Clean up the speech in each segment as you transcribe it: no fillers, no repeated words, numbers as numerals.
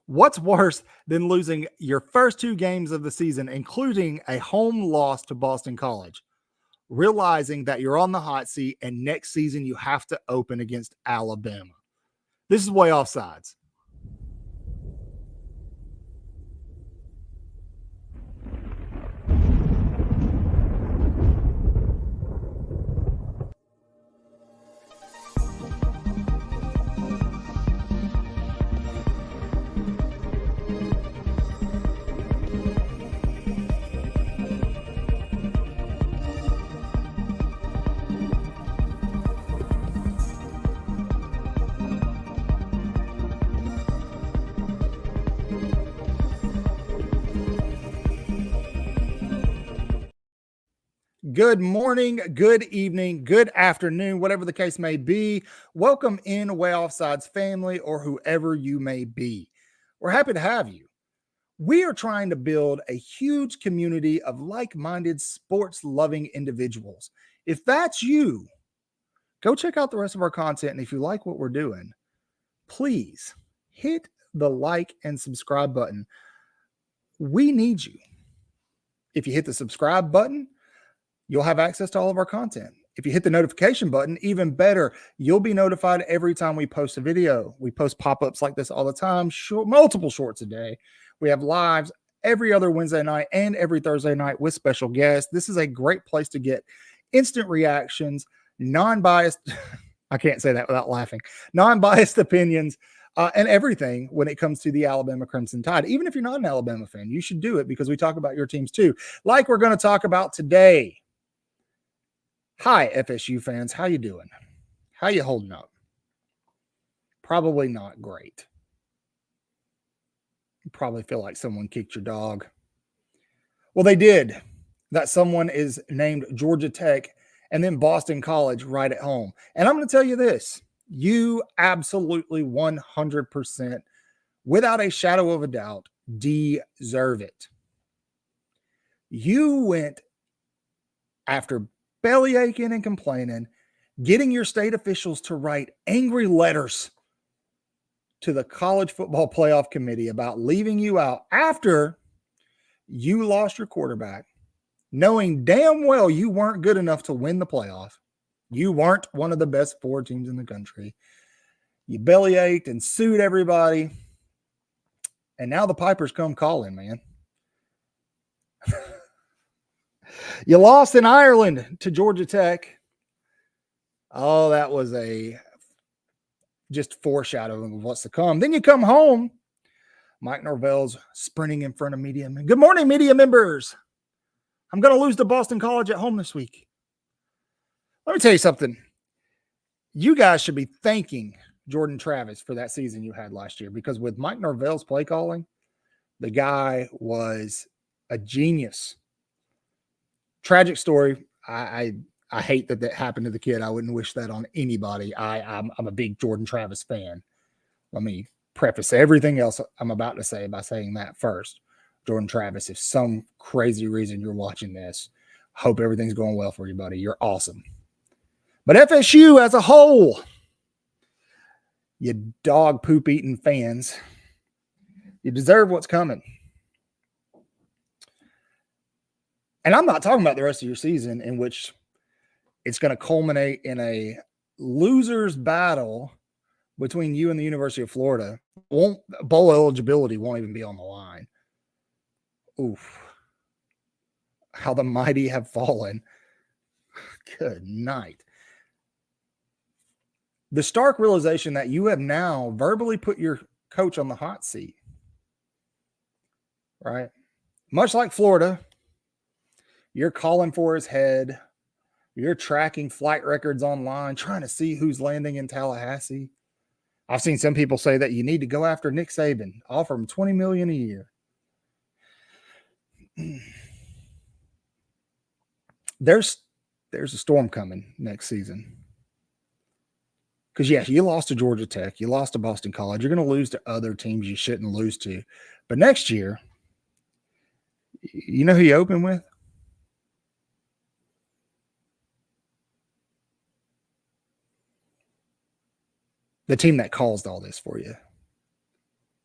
What's worse than losing your first two games of the season, including a home loss to Boston College? Realizing that you're on the hot seat and next season you have to open against Alabama. This is Way Offsides. Good morning, good evening, good afternoon, whatever the case may be. Welcome in Way Offsides family or whoever you may be. We're happy to have you. We are trying to build a huge community of like-minded sports-loving individuals. If that's you, go check out the rest of our content. And if you like what we're doing, please hit the like and subscribe button. We need you. If you hit the subscribe button, you'll have access to all of our content. If you hit the notification button, even better, you'll be notified every time we post a video. We post pop-ups like this all the time, multiple shorts a day. We have lives every other Wednesday night and every Thursday night with special guests. This is a great place to get instant reactions, non-biased, I can't say that without laughing, non-biased opinions, and everything when it comes to the Alabama Crimson Tide. Even if you're not an Alabama fan, you should do it because we talk about your teams too, like we're going to talk about today. Hi, FSU fans. How you doing? How you holding up? Probably not great. You probably feel like someone kicked your dog. Well, they did. That someone is named Georgia Tech and then Boston College right at home. And I'm going to tell you this. You absolutely 100%, without a shadow of a doubt, deserve it. You went after belly aching and complaining, getting your state officials to write angry letters to the College Football Playoff Committee about leaving you out after you lost your quarterback, knowing damn well you weren't good enough to win the playoff. You weren't one of the best four teams in the country. You belly ached and sued everybody. And now the Pipers come calling, man. You lost in Ireland to Georgia Tech. Oh, that was a just foreshadowing of what's to come. Then you come home. Mike Norvell's sprinting in front of media. Good morning, media members. I'm going to lose to Boston College at home this week. Let me tell you something. You guys should be thanking Jordan Travis for that season you had last year, because with Mike Norvell's play calling, the guy was a genius. Tragic story. I hate that happened to the kid. I wouldn't wish that on anybody. I'm a big Jordan Travis fan. Let me preface everything else I'm about to say by saying that first. Jordan Travis, if some crazy reason you're watching this, hope everything's going well for you, buddy. You're awesome. But FSU as a whole, you dog poop eating fans, you deserve what's coming. And I'm not talking about the rest of your season, in which it's going to culminate in a loser's battle between you and the University of Florida. Bowl eligibility won't even be on the line. Oof. How the mighty have fallen. Good night. The stark realization that you have now verbally put your coach on the hot seat, right? Much like Florida, you're calling for his head. You're tracking flight records online, trying to see who's landing in Tallahassee. I've seen some people say that you need to go after Nick Saban, offer him $20 million a year. There's a storm coming next season. Because, yes, you lost to Georgia Tech. You lost to Boston College. You're going to lose to other teams you shouldn't lose to. But next year, you know who you open with? The team that caused all this for you.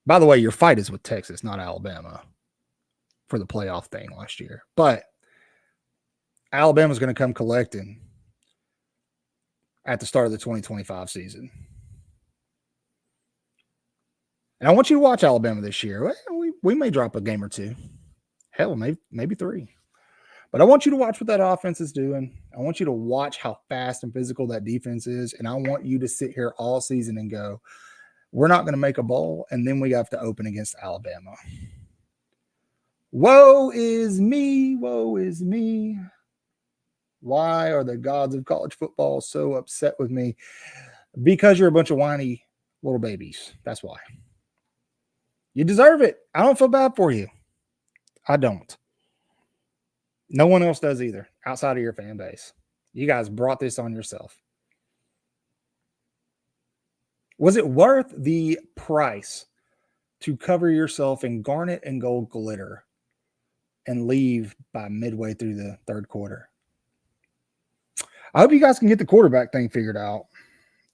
By the way, your fight is with Texas, not Alabama, for the playoff thing last year. But Alabama's going to come collecting at the start of the 2025 season. And I want you to watch Alabama this year. We may drop a game or two. Hell, maybe 3. But I want you to watch what that offense is doing. I want you to watch how fast and physical that defense is. And I want you to sit here all season and go, we're not going to make a bowl, and then we have to open against Alabama. Woe is me. Woe is me. Why are the gods of college football so upset with me? Because you're a bunch of whiny little babies. That's why. You deserve it. I don't feel bad for you. I don't. No one else does either, outside of your fan base. You guys brought this on yourself. Was it worth the price to cover yourself in garnet and gold glitter and leave by midway through the third quarter? I hope you guys can get the quarterback thing figured out.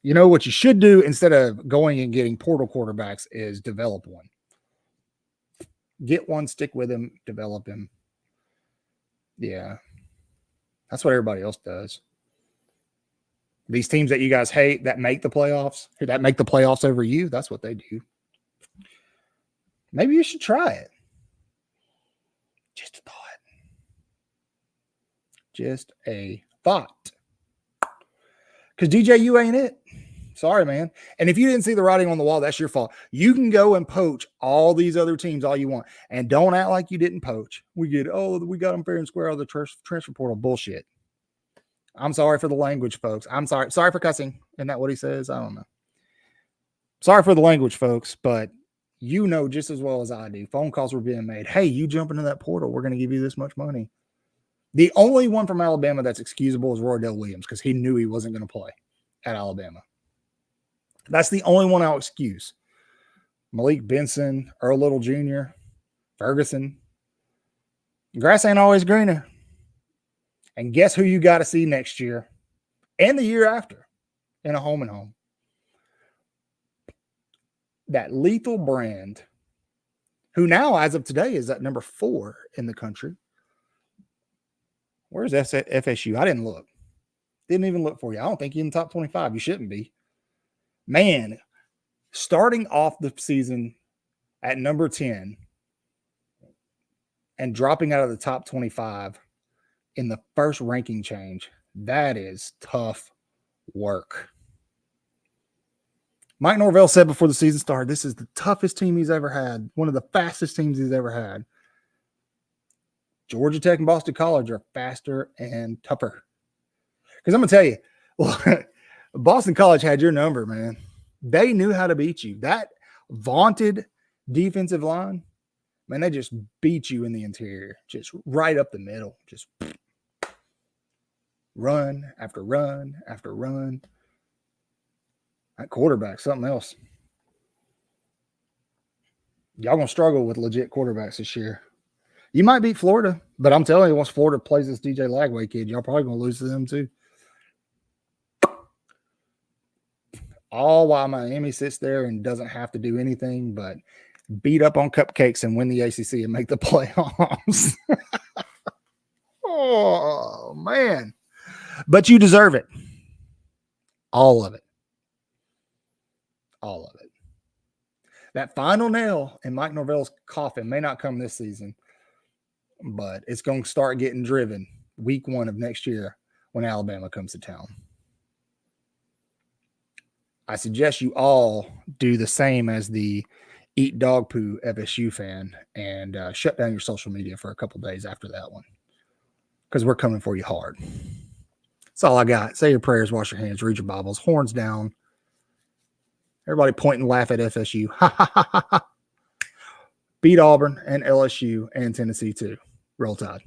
You know what you should do instead of going and getting portal quarterbacks is develop one. Get one, stick with him, develop him. Yeah. That's what everybody else does. These teams that you guys hate that make the playoffs over you, that's what they do. Maybe you should try it. Just a thought. Just a thought. Because DJ, you ain't it. Sorry, man. And if you didn't see the writing on the wall, that's your fault. You can go and poach all these other teams all you want. And don't act like you didn't poach. We got them fair and square out of the transfer portal. Bullshit. I'm sorry for the language, folks. I'm sorry. Sorry for cussing. Isn't that what he says? I don't know. Sorry for the language, folks. But you know just as well as I do, phone calls were being made. Hey, you jump into that portal. We're going to give you this much money. The only one from Alabama that's excusable is Roydell Williams because he knew he wasn't going to play at Alabama. That's the only one I'll excuse. Malik Benson, Earl Little Jr., Ferguson. Grass ain't always greener. And guess who you got to see next year and the year after in a home and home? That Lethal Brand, who now, as of today, is at number 4 in the country. Where's FSU? I didn't look. Didn't even look for you. I don't think you're in the top 25. You shouldn't be. Man, starting off the season at number 10 and dropping out of the top 25 in the first ranking change, that is tough work. Mike Norvell said before the season started, this is the toughest team he's ever had, one of the fastest teams he's ever had. Georgia Tech and Boston College are faster and tougher. Because I'm going to tell you, well, Boston College had your number, man. They knew how to beat you. That vaunted defensive line, man, they just beat you in the interior, just right up the middle, just run after run after run. That quarterback, something else. Y'all going to struggle with legit quarterbacks this year. You might beat Florida, but I'm telling you, once Florida plays this DJ Lagway kid, y'all probably going to lose to them too. All while Miami sits there and doesn't have to do anything but beat up on cupcakes and win the ACC and make the playoffs. Oh, man. But you deserve it. All of it. All of it. That final nail in Mike Norvell's coffin may not come this season, but it's going to start getting driven week 1 of next year when Alabama comes to town. I suggest you all do the same as the eat dog poo FSU fan and shut down your social media for a couple days after that one because we're coming for you hard. That's all I got. Say your prayers, wash your hands, read your Bibles, horns down. Everybody point and laugh at FSU. Beat Auburn and LSU and Tennessee too. Roll Tide.